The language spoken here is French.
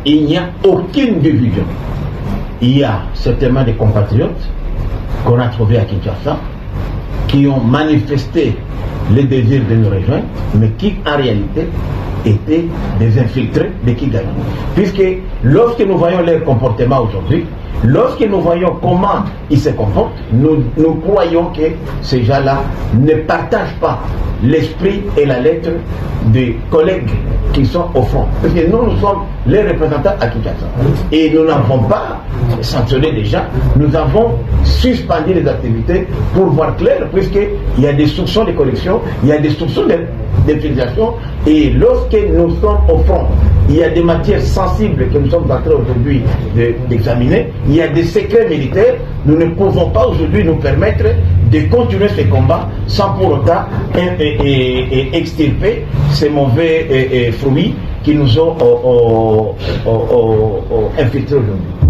Il n'y a aucune division. Il y a certainement des compatriotes qu'on a trouvés à Kinshasa qui ont manifesté le désir de nous rejoindre, mais qui en réalité étaient des infiltrés de Kigali. Puisque lorsque nous voyons leur comportement aujourd'hui, lorsque nous voyons comment ils se comportent, nous croyons que ces gens-là ne partagent pas l'esprit et la lettre des collègues qui sont au front. Parce que nous sommes les représentants à Kinshasa. Et nous n'avons pas sanctionné les gens, nous avons suspendu les activités pour voir clair, puisqu'il y a des soupçons de corruption, il y a des soupçons d'infiltration, et lorsque nous sommes au front, il y a des matières sensibles que nous sommes en train aujourd'hui d'examiner, il y a des secrets militaires, nous ne pouvons pas aujourd'hui nous permettre de continuer ce combat sans pour autant extirper ces mauvais fruits qui nous ont infiltrés aujourd'hui.